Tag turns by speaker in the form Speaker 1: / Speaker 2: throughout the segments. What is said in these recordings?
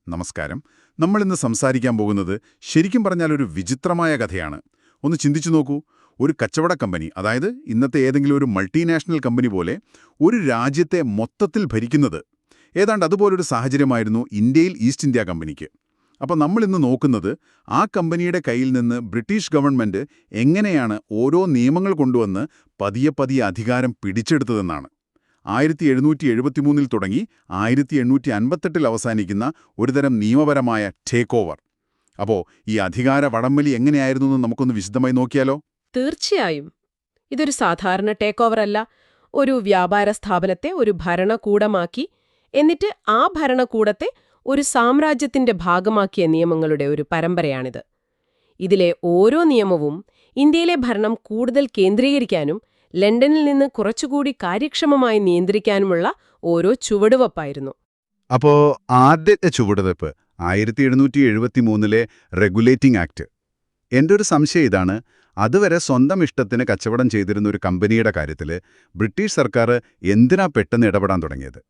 Speaker 1: നമസ്കാരം. നമ്മളിന്ന് സംസാരിക്കാൻ പോകുന്നത് ശരിക്കും പറഞ്ഞാൽ ഒരു വിചിത്രമായ കഥയാണ്. ഒന്ന് ചിന്തിച്ചു നോക്കൂ. ഒരു കച്ചവട കമ്പനി, അതായത് ഇന്നത്തെ ഏതെങ്കിലും ഒരു മൾട്ടിനാഷണൽ കമ്പനി പോലെ ഒരു രാജ്യത്തെ മൊത്തത്തിൽ ഭരിക്കുന്നത്. ഏതാണ്ട് അതുപോലൊരു സാഹചര്യമായിരുന്നു ഇന്ത്യയിൽ ഈസ്റ്റ് ഇന്ത്യ കമ്പനിക്ക്. അപ്പോൾ നമ്മളിന്ന് നോക്കുന്നത് ആ കമ്പനിയുടെ കയ്യിൽ നിന്ന് ബ്രിട്ടീഷ് ഗവൺമെൻറ് എങ്ങനെയാണ് ഓരോ നിയമങ്ങൾ കൊണ്ടുവന്ന് പതിയെ പതിയെ അധികാരം പിടിച്ചെടുത്തതെന്നാണ്. 1773 തുടങ്ങി 1858 അവസാനിക്കുന്ന ഒരുതരം നിയമപരമായ ടേക്ക് ഓവർ. അപ്പോൾ ഈ അധികാര വടംവലി എങ്ങനെയായിരുന്നു എന്ന് നമുക്കൊന്ന് വിശദമായി നോക്കിയാലോ?
Speaker 2: തീർച്ചയായും. ഇതൊരു സാധാരണ ടേക്ക് ഓവർ അല്ല. ഒരു വ്യാപാര സ്ഥാപനത്തെ ഒരു ഭരണകൂടമാക്കി, എന്നിട്ട് ആ ഭരണകൂടത്തെ ഒരു സാമ്രാജ്യത്തിന്റെ ഭാഗമാക്കിയ നിയമങ്ങളുടെ ഒരു പരമ്പരയാണിത്. ഇതിലെ ഓരോ നിയമവും ഇന്ത്യയിലെ ഭരണം കൂടുതൽ കേന്ദ്രീകരിക്കാനും ലണ്ടനിൽ നിന്ന് കുറച്ചുകൂടി കാര്യക്ഷമമായി നിയന്ത്രിക്കാനുമുള്ള ഓരോ ചുവടുവെപ്പായിരുന്നു.
Speaker 1: അപ്പോ ആദ്യത്തെ ചുവടുവെപ്പ് 1773 റെഗുലേറ്റിംഗ് ആക്ട്. എൻ്റെ ഒരു സംശയം ഇതാണ്, അതുവരെ സ്വന്തം ഇഷ്ടത്തിന് കച്ചവടം ചെയ്തിരുന്ന ഒരു കമ്പനിയുടെ കാര്യത്തിൽ ബ്രിട്ടീഷ് സർക്കാർ എന്തിനാ പെട്ടെന്ന് ഇടപെടാൻ തുടങ്ങിയത്?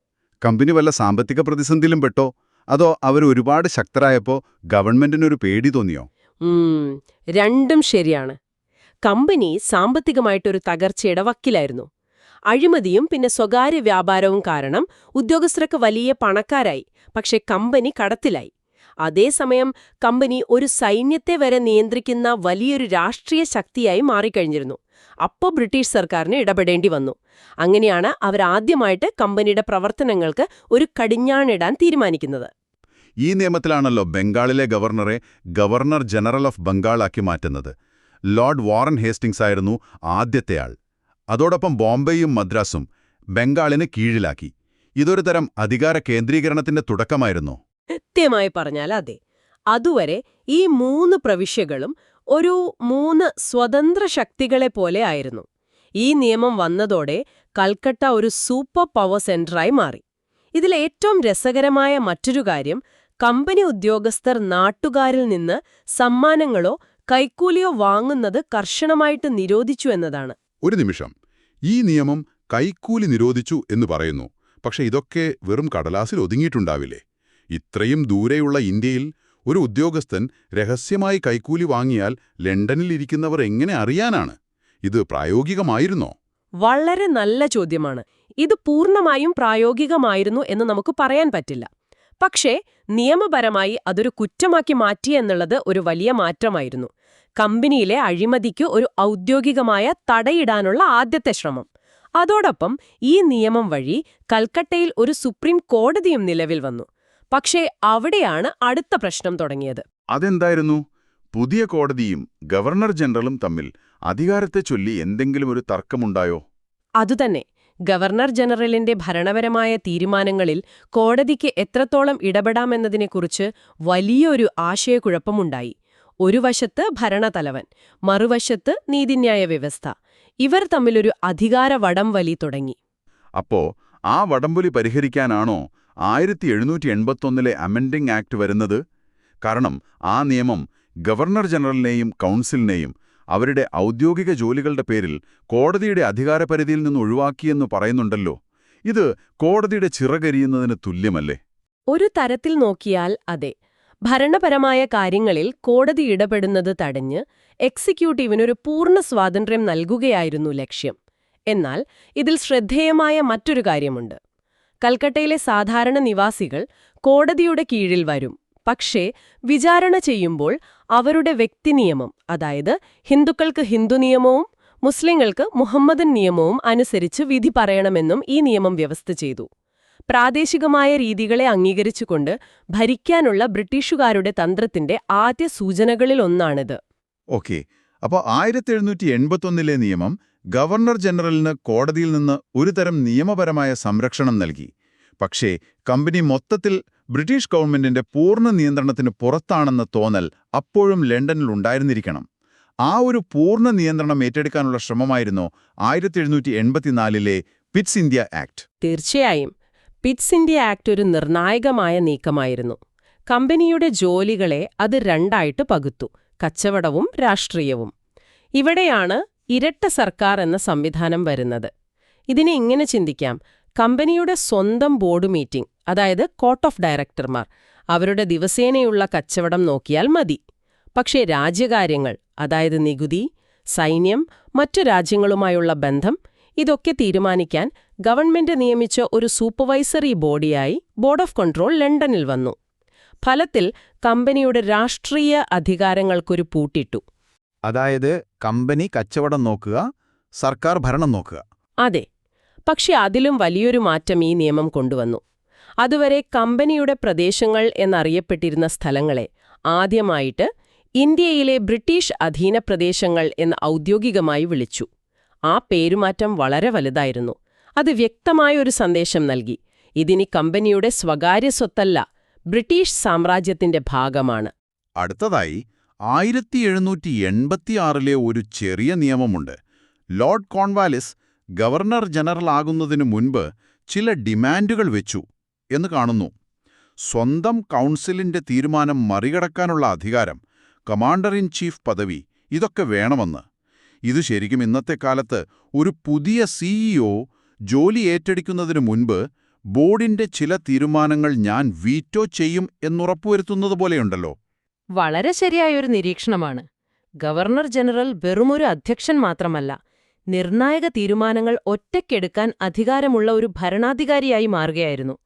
Speaker 1: കമ്പനി വല്ല സാമ്പത്തിക പ്രതിസന്ധിയിലും പെട്ടോ, അതോ അവർ ഒരുപാട് ശക്തരായപ്പോൾ ഗവൺമെന്റിനൊരു പേടി തോന്നിയോ?
Speaker 2: രണ്ടും ശരിയാണ്. കമ്പനി സാമ്പത്തികമായിട്ടൊരു തകർച്ചയുടെ വക്കിലായിരുന്നു. അഴിമതിയും പിന്നെ സ്വകാര്യ വ്യാപാരവും കാരണം ഉദ്യോഗസ്ഥർക്ക് വലിയ പണക്കാരായി, പക്ഷെ കമ്പനി കടത്തിലായി. അതേസമയം കമ്പനി ഒരു സൈന്യത്തെ വരെ നിയന്ത്രിക്കുന്ന വലിയൊരു രാഷ്ട്രീയ ശക്തിയായി മാറിക്കഴിഞ്ഞിരുന്നു. അപ്പോൾ ബ്രിട്ടീഷ് സർക്കാരിന് ഇടപെടേണ്ടി വന്നു. അങ്ങനെയാണ് അവരാദ്യമായിട്ട് കമ്പനിയുടെ പ്രവർത്തനങ്ങൾക്ക് ഒരു കടിഞ്ഞാണിടാൻ തീരുമാനിക്കുന്നത്.
Speaker 1: ഈ നിയമത്തിലാണല്ലോ ബംഗാളിലെ ഗവർണറെ ഗവർണർ ജനറൽ ഓഫ് ബംഗാളാക്കി മാറ്റുന്നത്. ലോർഡ് വാറൻ ഹേസ്റ്റിംഗ്സ് ആയിരുന്നു ആദ്യത്തെ ആൾ. അതോടൊപ്പം ബോംബെയും മദ്രാസും ബംഗാളിന് കീഴിലാക്കി. ഇതൊരു തരം അധികാര കേന്ദ്രീകരണത്തിന്റെ തുടക്കമായിരുന്നോ?
Speaker 2: കൃത്യമായി പറഞ്ഞാൽ അതെ. അതുവരെ ഈ 3 പ്രവിശ്യകളും ഒരു 3 സ്വതന്ത്ര ശക്തികളെ പോലെ ആയിരുന്നു. ഈ നിയമം വന്നതോടെ കൽക്കട്ട ഒരു സൂപ്പർ പവർ സെന്ററായി മാറി. ഇതിലേറ്റവും രസകരമായ മറ്റൊരു കാര്യം, കമ്പനി ഉദ്യോഗസ്ഥർ നാട്ടുകാരിൽ നിന്ന് സമ്മാനങ്ങളോ കൈക്കൂലിയോ വാങ്ങുന്നത് കർശനമായിട്ട് നിരോധിച്ചു എന്നതാണ്.
Speaker 1: ഒരു നിമിഷം, ഈ നിയമം കൈക്കൂലി നിരോധിച്ചു എന്ന് പറയുന്നു. പക്ഷെ ഇതൊക്കെ വെറും കടലാസിൽ ഒതുങ്ങിയിട്ടുണ്ടാവില്ലേ? ഇത്രയും ദൂരെയുള്ള ഇന്ത്യയിൽ ഒരു ഉദ്യോഗസ്ഥൻ രഹസ്യമായി കൈക്കൂലി വാങ്ങിയാൽ ലണ്ടനിൽ ഇരിക്കുന്നവർ എങ്ങനെ അറിയാനാണ്? ഇത് പ്രായോഗികമായിരുന്നോ?
Speaker 2: വളരെ നല്ല ചോദ്യമാണ്. ഇത് പൂർണ്ണമായും പ്രായോഗികമായിരുന്നു എന്ന് നമുക്ക് പറയാൻ പറ്റില്ല. പക്ഷേ നിയമപരമായി അതൊരു കുറ്റമാക്കി മാറ്റിയെന്നുള്ളത് ഒരു വലിയ മാറ്റമായിരുന്നു. കമ്പനിയിലെ അഴിമതിക്ക് ഒരു ഔദ്യോഗികമായ തടയിടാനുള്ള ആദ്യത്തെ ശ്രമം. അതോടൊപ്പം ഈ നിയമം വഴി കൽക്കട്ടയിൽ ഒരു സുപ്രീം കോടതിയും നിലവിൽ വന്നു. പക്ഷേ അവിടെയാണ് അടുത്ത പ്രശ്നം തുടങ്ങിയത്.
Speaker 1: അതെന്തായിരുന്നു? പുതിയ കോടതിയും ഗവർണർ ജനറലും തമ്മിൽ അധികാരത്തെ ചൊല്ലി എന്തെങ്കിലും ഒരു തർക്കമുണ്ടായോ?
Speaker 2: അതുതന്നെ. ഗവർണർ ജനറലിന്റെ ഭരണപരമായ തീരുമാനങ്ങളിൽ കോടതിക്ക് എത്രത്തോളം ഇടപെടാമെന്നതിനെക്കുറിച്ച് വലിയൊരു ആശയക്കുഴപ്പമുണ്ടായി. ഒരു വശത്ത് ഭരണതലവൻ, മറുവശത്ത് നീതിന്യായ വ്യവസ്ഥ. ഇവർ തമ്മിലൊരു അധികാര വടംവലി തുടങ്ങി.
Speaker 1: അപ്പോ ആ വടംവലി പരിഹരിക്കാനാണോ 1781 അമെൻഡിംഗ് ആക്ട് വരുന്നത്? കാരണം ആ നിയമം ഗവർണർ ജനറലിനെയും കൗൺസിലിനെയും അവരുടെ ഔദ്യോഗിക ജോലികളുടെ പേരിൽ കോടതിയുടെ അധികാരപരിധിയിൽ നിന്ന് ഒഴിവാക്കിയെന്ന് പറയുന്നുണ്ടല്ലോ. ഇത് കോടതിയുടെ ചിറകരിയുന്നതിന് തുല്യമല്ലേ?
Speaker 2: ഒരു തരത്തിൽ നോക്കിയാൽ അതെ. ഭരണപരമായ കാര്യങ്ങളിൽ കോടതി ഇടപെടുന്നത് തടഞ്ഞ് എക്സിക്യൂട്ടീവിനൊരു പൂർണ്ണ സ്വാതന്ത്ര്യം നൽകുകയായിരുന്നു ലക്ഷ്യം. എന്നാൽ ഇതിൽ ശ്രദ്ധേയമായ മറ്റൊരു കാര്യമുണ്ട്. കൽക്കട്ടയിലെ സാധാരണ നിവാസികൾ കോടതിയുടെ കീഴിൽ വരും. പക്ഷേ വിചാരണ ചെയ്യുമ്പോൾ അവരുടെ വ്യക്തിനിയമം, അതായത് ഹിന്ദുക്കൾക്ക് ഹിന്ദു നിയമവും മുസ്ലിങ്ങൾക്ക് മുഹമ്മദൻ നിയമവും അനുസരിച്ച് വിധി പറയണമെന്നും ഈ നിയമം വ്യവസ്ഥ ചെയ്തു. പ്രാദേശികമായ രീതികളെ അംഗീകരിച്ചുകൊണ്ട് ഭരിക്കാനുള്ള ബ്രിട്ടീഷുകാരുടെ തന്ത്രത്തിന്റെ ആദ്യ സൂചനകളിലൊന്നാണിത്.
Speaker 1: ഓക്കെ, അപ്പോൾ 1781 നിയമം ഗവർണർ ജനറലിന് കോടതിയിൽ നിന്ന് ഒരു തരം നിയമപരമായ സംരക്ഷണം നൽകി. പക്ഷേ കമ്പനി മൊത്തത്തിൽ ബ്രിട്ടീഷ് ഗവൺമെന്റിന്റെ പൂർണ്ണ നിയന്ത്രണത്തിന് പുറത്താണെന്ന തോന്നൽ അപ്പോഴും ലണ്ടനിൽ ഉണ്ടായിരുന്നിരിക്കണം. ആ ഒരു പൂർണ്ണ നിയന്ത്രണം ഏറ്റെടുക്കാനുള്ള ശ്രമമായിരുന്നു 1784 പിറ്റ്സ് ഇന്ത്യ ആക്ട്.
Speaker 2: തീർച്ചയായും. പിറ്റ്സ് ഇന്ത്യ ആക്ട് ഒരു നിർണായകമായ നീക്കമായിരുന്നു. കമ്പനിയുടെ ജോലികളെ അത് രണ്ടായിട്ട് പകുത്തു: കച്ചവടവും രാഷ്ട്രീയവും. ഇവിടെയാണ് ഇരട്ട സർക്കാർ എന്ന സംവിധാനം വരുന്നത്. ഇതിനെ ഇങ്ങനെ ചിന്തിക്കാം: കമ്പനിയുടെ സ്വന്തം ബോർഡ് മീറ്റിംഗ്, അതായത് കോർട്ട് ഓഫ് ഡയറക്ടർമാർ, അവരുടെ ദിവസേനയുള്ള കച്ചവടം നോക്കിയാൽ മതി. പക്ഷേ രാജ്യകാര്യങ്ങൾ, അതായത് നികുതി, സൈന്യം, മറ്റു രാജ്യങ്ങളുമായുള്ള ബന്ധം, ഇതൊക്കെ തീരുമാനിക്കാൻ ഗവൺമെന്റ് നിയമിച്ച ഒരു സൂപ്പർവൈസറി ബോഡിയായി ബോർഡ് ഓഫ് കൺട്രോൾ ലണ്ടനിൽ വന്നു. ഫലത്തിൽ കമ്പനിയുടെ രാഷ്ട്രീയ അധികാരങ്ങൾക്കൊരു പൂട്ടിട്ടു.
Speaker 1: അതായത് കമ്പനി കച്ചവടം നോക്കുക, സർക്കാർ ഭരണം നോക്കുക.
Speaker 2: അതെ. പക്ഷെ അതിലും വലിയൊരു മാറ്റം ഈ നിയമം കൊണ്ടുവന്നു. അതുവരെ കമ്പനിയുടെ പ്രദേശങ്ങൾ എന്നറിയപ്പെട്ടിരുന്ന സ്ഥലങ്ങളെ ആദ്യമായിട്ട് ഇന്ത്യയിലെ ബ്രിട്ടീഷ് അധീന പ്രദേശങ്ങൾ എന്ന് ഔദ്യോഗികമായി വിളിച്ചു. ആ പേരുമാറ്റം വളരെ വലുതായിരുന്നു. അത് വ്യക്തമായൊരു സന്ദേശം നൽകി. ഇതിനി കമ്പനിയുടെ സ്വകാര്യ സ്വത്തല്ല, ബ്രിട്ടീഷ് സാമ്രാജ്യത്തിന്റെ ഭാഗമാണ്.
Speaker 1: അടുത്തതായി 1786 ഒരു ചെറിയ നിയമമുണ്ട്. ലോർഡ് കോൺവാലിസ് ഗവർണർ ജനറൽ ആകുന്നതിനു മുൻപ് ചില ഡിമാൻഡുകൾ വെച്ചു എന്ന് കാണുന്നു. സ്വന്തം കൗൺസിലിന്റെ തീരുമാനം മറികടക്കാനുള്ള അധികാരം, കമാൻഡർ ഇൻ ചീഫ് പദവി, ഇതൊക്കെ വേണമെന്ന്. ഇത് ശരിക്കും ഇന്നത്തെ കാലത്ത് ഒരു പുതിയ സിഇഒ ജോലി ഏറ്റെടുക്കുന്നതിനു മുൻപ് ബോർഡിന്റെ ചില തീരുമാനങ്ങൾ ഞാൻ വീറ്റോ ചെയ്യും എന്നുറപ്പുവരുത്തുന്നത് പോലെയുണ്ടല്ലോ.
Speaker 2: വളരെ ശരിയായൊരു നിരീക്ഷണമാണ്. ഗവർണർ ജനറൽ വെറുമൊരു അധ്യക്ഷൻ മാത്രമല്ല, നിർണായക തീരുമാനങ്ങൾ ഒറ്റയ്ക്കെടുക്കാൻ അധികാരമുള്ള ഒരു ഭരണാധികാരിയായി മാറുകയായിരുന്നു.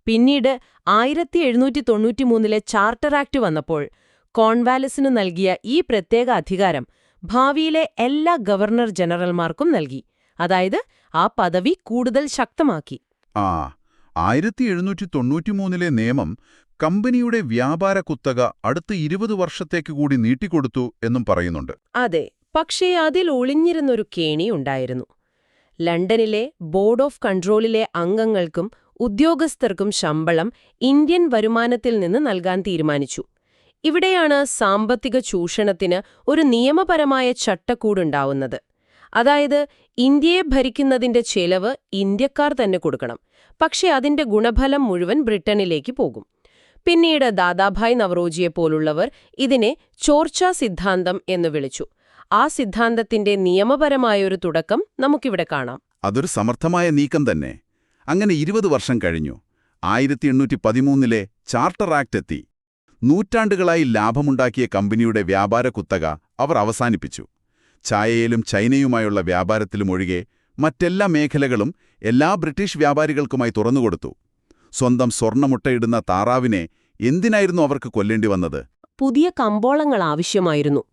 Speaker 2: പിന്നീട് 1793 ചാർട്ടർ ആക്ട് വന്നപ്പോൾ കോൺവാലിസിനു നൽകിയ ഈ പ്രത്യേക അധികാരം ഭാവിയിലെ എല്ലാ ഗവർണർ ജനറൽമാർക്കും നൽകി. അതായത് ആ പദവി കൂടുതൽ ശക്തമാക്കി.
Speaker 1: 1793 നിയമം കമ്പനിയുടെ വ്യാപാര കുത്തക അടുത്ത 20 വർഷത്തേക്ക് കൂടി നീട്ടിക്കൊടുത്തു എന്നും പറയുന്നുണ്ട്.
Speaker 2: അതെ, പക്ഷേ അതിൽ ഒളിഞ്ഞിരുന്നൊരു കേണി ഉണ്ടായിരുന്നു. ലണ്ടനിലെ ബോർഡ് ഓഫ് കൺട്രോളിലെ അംഗങ്ങൾക്കും ഉദ്യോഗസ്ഥർക്കും ശമ്പളം ഇന്ത്യൻ വരുമാനത്തിൽ നിന്ന് നൽകാൻ തീരുമാനിച്ചു. ഇവിടെയാണ് സാമ്പത്തിക ചൂഷണത്തിന് ഒരു നിയമപരമായ ചട്ടക്കൂടുണ്ടാവുന്നത്. അതായത് ഇന്ത്യയെ ഭരിക്കുന്നതിന്റെ ചെലവ് ഇന്ത്യക്കാർ തന്നെ കൊടുക്കണം, പക്ഷേ അതിന്റെ ഗുണഫലം മുഴുവൻ ബ്രിട്ടനിലേക്ക് പോകും. പിന്നീട് ദാദാഭായ് നവറോജിയെപ്പോലുള്ളവർ ഇതിനെ ചോർച്ചാ സിദ്ധാന്തം എന്ന് വിളിച്ചു. ആ സിദ്ധാന്തത്തിന്റെ നിയമപരമായൊരു തുടക്കം നമുക്കിവിടെ കാണാം.
Speaker 1: അതൊരു സമർത്ഥമായ നീക്കം തന്നെ. അങ്ങനെ 20 വർഷം കഴിഞ്ഞു. 1813 ചാർട്ടർ ആക്ട് എത്തി. നൂറ്റാണ്ടുകളായി ലാഭമുണ്ടാക്കിയ കമ്പനിയുടെ വ്യാപാര കുത്തക അവർ അവസാനിപ്പിച്ചു. ചായയിലും ചൈനയുമായുള്ള വ്യാപാരത്തിലും ഒഴികെ മറ്റെല്ലാ മേഖലകളും എല്ലാ ബ്രിട്ടീഷ് വ്യാപാരികൾക്കുമായി തുറന്നുകൊടുത്തു. സ്വന്തം സ്വർണ്ണമുട്ടയിടുന്ന താറാവിനെ എന്തിനായിരുന്നു അവർക്ക് കൊല്ലേണ്ടി വന്നത്?
Speaker 2: പുതിയ കമ്പോളങ്ങൾ ആവശ്യമായിരുന്നു.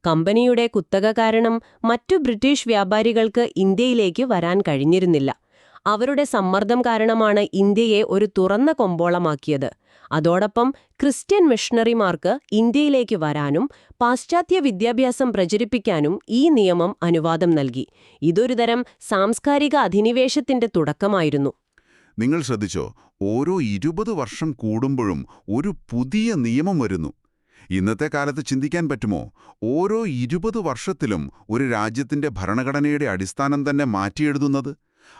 Speaker 2: കമ്പനിയുടെ കുത്തക കാരണം മറ്റു ബ്രിട്ടീഷ് വ്യാപാരികൾക്ക് ഇന്ത്യയിലേക്ക് വരാൻ കഴിഞ്ഞിരുന്നില്ല. അവരുടെ സമ്മർദ്ദം കാരണമാണ് ഇന്ത്യയെ ഒരു തുറന്ന കമ്പോളമാക്കിയത്. അതോടൊപ്പം ക്രിസ്ത്യൻ മിഷണറിമാർക്ക് ഇന്ത്യയിലേക്ക് വരാനും പാശ്ചാത്യ വിദ്യാഭ്യാസം പ്രചരിപ്പിക്കാനും ഈ നിയമം അനുവാദം നൽകി. ഇതൊരുതരം സാംസ്കാരിക അധിനിവേശത്തിന്റെ തുടക്കമായിരുന്നു.
Speaker 1: നിങ്ങൾ ശ്രദ്ധിച്ചോ, ഓരോ 20 വർഷം കൂടുമ്പോഴും ഒരു പുതിയ നിയമം വരുന്നു. ഇന്നത്തെ കാലത്ത് ചിന്തിക്കാൻ പറ്റുമോ? ഓരോ 20 വർഷത്തിലും ഒരു രാജ്യത്തിന്റെ ഭരണഘടനയുടെ അടിസ്ഥാനം തന്നെ മാറ്റിയെഴുതുന്നത്.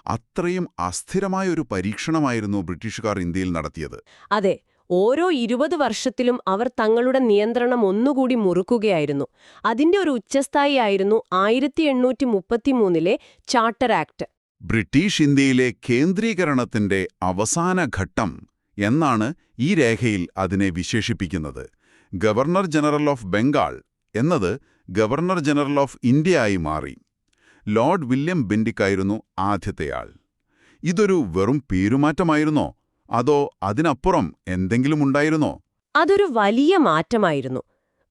Speaker 1: അത്രയും അസ്ഥിരമായൊരു പരീക്ഷണമായിരുന്നു ബ്രിട്ടീഷുകാർ ഇന്ത്യയിൽ നടത്തിയത്.
Speaker 2: അതെ, ഓരോ 20 വർഷത്തിലും അവർ തങ്ങളുടെ നിയന്ത്രണം ഒന്നുകൂടി മുറുക്കുകയായിരുന്നു. അതിന്റെ ഒരു ഉച്ചസ്ഥായിയായിരുന്നു 1833 ചാർട്ടർ ആക്ട്.
Speaker 1: ബ്രിട്ടീഷ് ഇന്ത്യയിലെ കേന്ദ്രീകരണത്തിന്റെ അവസാന ഘട്ടം എന്നാണ് ഈ രേഖയിൽ അതിനെ വിശേഷിപ്പിക്കുന്നത്. ഗവർണർ ജനറൽ ഓഫ് ബംഗാൾ എന്നത് ഗവർണർ ജനറൽ ഓഫ് ഇന്ത്യ ആയി മാറി. ലോർഡ് വില്യം ബെന്റിക്കായിരുന്നു ആദ്യത്തെയാൾ. ഇതൊരു വെറും പേരുമാറ്റമായിരുന്നോ, അതോ അതിനപ്പുറം എന്തെങ്കിലും ഉണ്ടായിരുന്നോ?
Speaker 2: അതൊരു വലിയ മാറ്റമായിരുന്നു.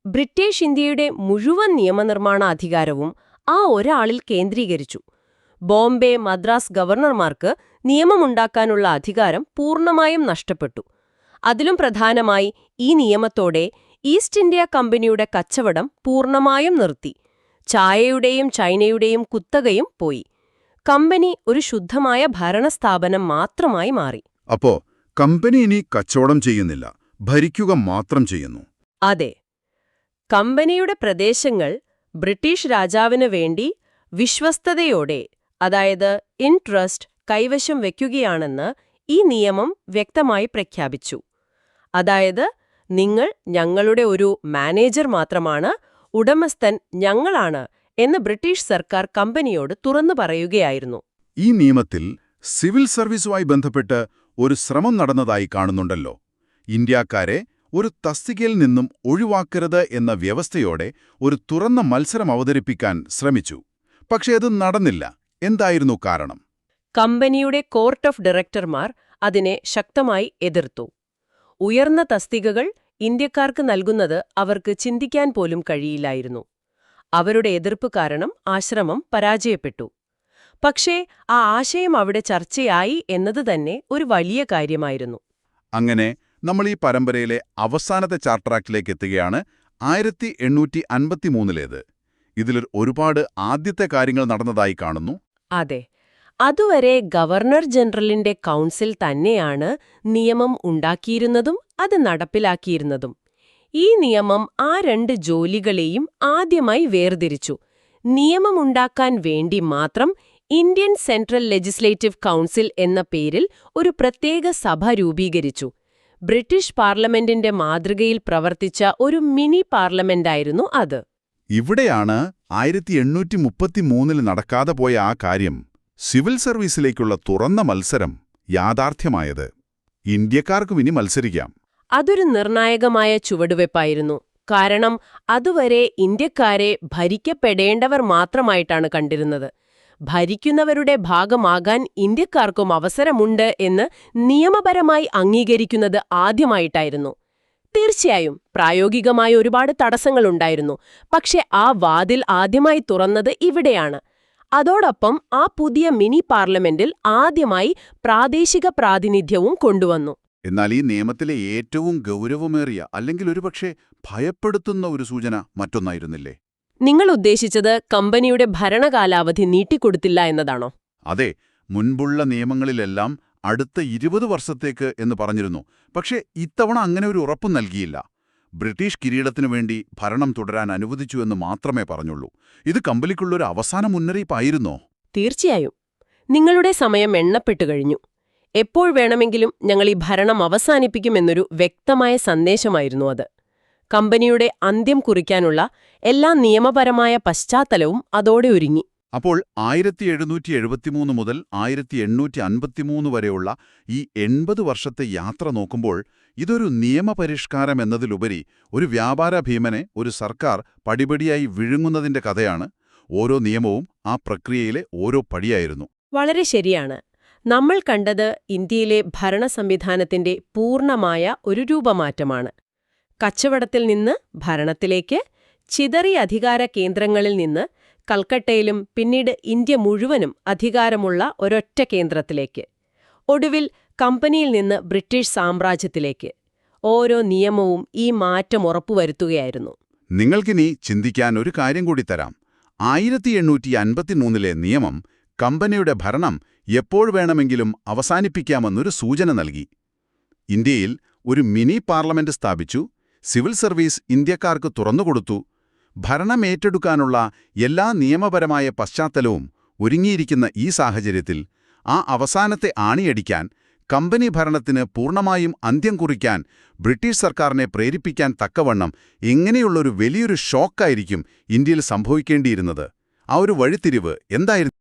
Speaker 2: ബ്രിട്ടീഷ് ഇന്ത്യയുടെ മുഴുവൻ നിയമനിർമ്മാണ അധികാരവും ആ ഒരാളിൽ കേന്ദ്രീകരിച്ചു. ബോംബെ, മദ്രാസ് ഗവർണർമാർക്ക് നിയമമുണ്ടാക്കാനുള്ള അധികാരം പൂർണ്ണമായും നഷ്ടപ്പെട്ടു. അതിലും പ്രധാനമായി ഈ നിയമത്തോടെ ഈസ്റ്റ് ഇന്ത്യ കമ്പനിയുടെ കച്ചവടം പൂർണ്ണമായും നിർത്തി. ചായയുടെയും ചൈനയുടെയും കുത്തകയും പോയി. കമ്പനി ഒരു ശുദ്ധമായ ഭരണസ്ഥാപനം മാത്രമായി മാറി.
Speaker 1: അപ്പോ കമ്പനി ഇനി കച്ചവടം ചെയ്യുന്നില്ല, ഭരിക്കുക മാത്രം ചെയ്യുന്നു.
Speaker 2: അതെ, കമ്പനിയുടെ പ്രദേശങ്ങൾ ബ്രിട്ടീഷ് രാജാവിന് വേണ്ടി വിശ്വസ്തതയോടെ, അതായത് ഇൻട്രസ്റ്റ്, കൈവശം വയ്ക്കുകയാണെന്ന് ഈ നിയമം വ്യക്തമായി പ്രഖ്യാപിച്ചു. അതായത് നിങ്ങൾ ഞങ്ങളുടെ ഒരു മാനേജർ മാത്രമാണ്, ഉടമസ്ഥൻ ഞങ്ങളാണ് എന്ന് ബ്രിട്ടീഷ് സർക്കാർ കമ്പനിയോട് തുറന്നു പറയുകയായിരുന്നു.
Speaker 1: ഈ നിയമത്തിൽ സിവിൽ സർവീസുമായി ബന്ധപ്പെട്ട് ഒരു ശ്രമം നടന്നതായി കാണുന്നുണ്ടല്ലോ. ഇന്ത്യക്കാരെ ഒരു തസ്തികയിൽ നിന്നും ഒഴിവാക്കരുത് എന്ന വ്യവസ്ഥയോടെ ഒരു തുറന്ന മത്സരം അവതരിപ്പിക്കാൻ ശ്രമിച്ചു. പക്ഷേ അത് നടന്നില്ല. എന്തായിരുന്നു കാരണം?
Speaker 2: കമ്പനിയുടെ കോർട്ട് ഓഫ് ഡയറക്ടർമാർ അതിനെ ശക്തമായി എതിർത്തു. ഉയർന്ന തസ്തികകൾ ഇന്ത്യക്കാർക്ക് നൽകുന്നത് അവർക്ക് ചിന്തിക്കാൻ പോലും കഴിയില്ലായിരുന്നു. അവരുടെ എതിർപ്പ് കാരണം ആശ്രമം പരാജയപ്പെട്ടു. പക്ഷേ ആ ആശയം അവിടെ ചർച്ചയായി എന്നത് തന്നെ ഒരു വലിയ കാര്യമായിരുന്നു.
Speaker 1: അങ്ങനെ നമ്മൾ ഈ പരമ്പരയിലെ അവസാനത്തെ ചാപ്റ്ററാക്റ്റിലേക്ക് എത്തുകയാണ്. 1853 ഇതിൽ ഒരുപാട് ആദ്യത്തെ കാര്യങ്ങൾ നടന്നതായി കാണുന്നു.
Speaker 2: അതെ, അതുവരെ ഗവർണർ ജനറലിന്റെ കൗൺസിൽ തന്നെയാണ് നിയമം ഉണ്ടാക്കിയിരുന്നതും അത് നടപ്പിലാക്കിയിരുന്നതും. ഈ നിയമം ആ രണ്ട് ജോലികളെയും ആദ്യമായി വേർതിരിച്ചു. നിയമമുണ്ടാക്കാൻ വേണ്ടി മാത്രം ഇന്ത്യൻ സെൻട്രൽ ലെജിസ്ലേറ്റീവ് കൗൺസിൽ എന്ന പേരിൽ ഒരു പ്രത്യേക സഭ രൂപീകരിച്ചു. ബ്രിട്ടീഷ് പാർലമെന്റിന്റെ മാതൃകയിൽ പ്രവർത്തിച്ച ഒരു മിനി പാർലമെന്റായിരുന്നു അത്.
Speaker 1: ഇവിടെയാണ് 1833 നടക്കാതെ പോയ ആ കാര്യം, സിവിൽ സർവീസിലേക്കുള്ള തുറന്ന മത്സരം യാഥാർത്ഥ്യമായത്. ഇന്ത്യക്കാർക്കും ഇനി മത്സരിക്കാം.
Speaker 2: അതൊരു നിർണായകമായ ചുവടുവെപ്പായിരുന്നു. കാരണം അതുവരെ ഇന്ത്യക്കാരെ ഭരിക്കപ്പെടേണ്ടവർ മാത്രമായിട്ടാണ് കണ്ടിരുന്നത്. ഭരിക്കുന്നവരുടെ ഭാഗമാകാൻ ഇന്ത്യക്കാർക്കും അവസരമുണ്ട് എന്ന് നിയമപരമായി അംഗീകരിക്കുന്നത് ആദ്യമായിട്ടായിരുന്നു. തീർച്ചയായും പ്രായോഗികമായ ഒരുപാട് തടസ്സങ്ങളുണ്ടായിരുന്നു. പക്ഷെ ആ വാതിൽ ആദ്യമായി തുറന്നത് ഇവിടെയാണ്. അതോടൊപ്പം ആ പുതിയ മിനി പാർലമെന്റിൽ ആദ്യമായി പ്രാദേശിക പ്രാതിനിധ്യവും കൊണ്ടുവന്നു.
Speaker 1: എന്നാൽ ഈ നിയമത്തിലെ ഏറ്റവും ഗൗരവമേറിയ, അല്ലെങ്കിൽ ഒരുപക്ഷെ ഭയപ്പെടുത്തുന്ന ഒരു സൂചന മറ്റൊന്നായിരുന്നില്ലേ?
Speaker 2: നിങ്ങൾ ഉദ്ദേശിച്ചത് കമ്പനിയുടെ ഭരണകാലാവധി നീട്ടിക്കൊടുത്തില്ല എന്നതാണോ?
Speaker 1: അതെ, മുൻപുള്ള നിയമങ്ങളിലെല്ലാം അടുത്ത 20 വർഷത്തേക്ക് എന്ന് പറഞ്ഞിരുന്നു. പക്ഷേ ഇത്തവണ അങ്ങനെ ഒരു ഉറപ്പും നൽകിയില്ല. ബ്രിട്ടീഷ് കിരീടത്തിനു വേണ്ടി ഭരണം തുടരാൻ അനുവദിച്ചു എന്ന് മാത്രമേ പറഞ്ഞുള്ളൂ. ഇത് കമ്പനിക്കുള്ളൊരു അവസാന മുന്നറിയിപ്പായിരുന്നോ?
Speaker 2: തീർച്ചയായും. നിങ്ങളുടെ സമയം എണ്ണപ്പെട്ടു കഴിഞ്ഞു. എപ്പോൾ വേണമെങ്കിലും ഞങ്ങൾ ഈ ഭരണം അവസാനിപ്പിക്കുമെന്നൊരു വ്യക്തമായ സന്ദേശമായിരുന്നു അത്. കമ്പനിയുടെ അന്ത്യം കുറിക്കാനുള്ള എല്ലാ നിയമപരമായ പശ്ചാത്തലവും അതോടെ ഒരുങ്ങി.
Speaker 1: അപ്പോൾ 1773 മുതൽ 1853 വരെയുള്ള ഈ 80 വർഷത്തെ യാത്ര നോക്കുമ്പോൾ ഇതൊരു നിയമപരിഷ്കാരം എന്നതിലുപരി ഒരു വ്യാപാര ഭീമനെ ഒരു സർക്കാർ പടിപടിയായി വിഴുങ്ങുന്നതിന്റെ കഥയാണ്. ഓരോ നിയമവും ആ പ്രക്രിയയിലെ ഓരോ പടിയായിരുന്നു.
Speaker 2: വളരെ ശരിയാണ്. നമ്മൾ കണ്ടത് ഇന്ത്യയിലെ ഭരണ സംവിധാനത്തിന്റെ പൂർണ്ണമായ ഒരു രൂപമാറ്റമാണ്. കച്ചവടത്തിൽ നിന്ന് ഭരണത്തിലേക്ക്, ചിതറിയ അധികാര കേന്ദ്രങ്ങളിൽ നിന്ന് കൽക്കട്ടയിലും പിന്നീട് ഇന്ത്യ മുഴുവനും അധികാരമുള്ള ഒരൊറ്റ കേന്ദ്രത്തിലേക്ക്, ഒടുവിൽ കമ്പനിയിൽ നിന്ന് ബ്രിട്ടീഷ് സാമ്രാജ്യത്തിലേക്ക്. ഓരോ നിയമവും ഈ മാറ്റം ഉറപ്പുവരുത്തുകയായിരുന്നു.
Speaker 1: നിങ്ങൾക്കിനി ചിന്തിക്കാൻ ഒരു കാര്യം കൂടി തരാം. 1853 നിയമം കമ്പനിയുടെ ഭരണം എപ്പോൾ വേണമെങ്കിലും അവസാനിപ്പിക്കാമെന്നൊരു സൂചന നൽകി. ഇന്ത്യയിൽ ഒരു മിനി പാർലമെന്റ് സ്ഥാപിച്ചു. സിവിൽ സർവീസ് ഇന്ത്യക്കാർക്ക് തുറന്നുകൊടുത്തു. ഭരണം ഏറ്റെടുക്കാനുള്ള എല്ലാ നിയമപരമായ പശ്ചാത്തലവും ഒരുങ്ങിയിരിക്കുന്ന ഈ സാഹചര്യത്തിൽ ആ അവസാനത്തെ ആണിയടിക്കാൻ, കമ്പനി ഭരണത്തിന് പൂർണ്ണമായും അന്ത്യം കുറിക്കാൻ ബ്രിട്ടീഷ് സർക്കാരിനെ പ്രേരിപ്പിക്കാൻ തക്കവണ്ണം എങ്ങനെയുള്ളൊരു വലിയൊരു ഷോക്കായിരിക്കും ഇന്ത്യയിൽ സംഭവിക്കേണ്ടിയിരുന്നത്? ആ ഒരു വഴിത്തിരിവ് എന്തായിരുന്നു?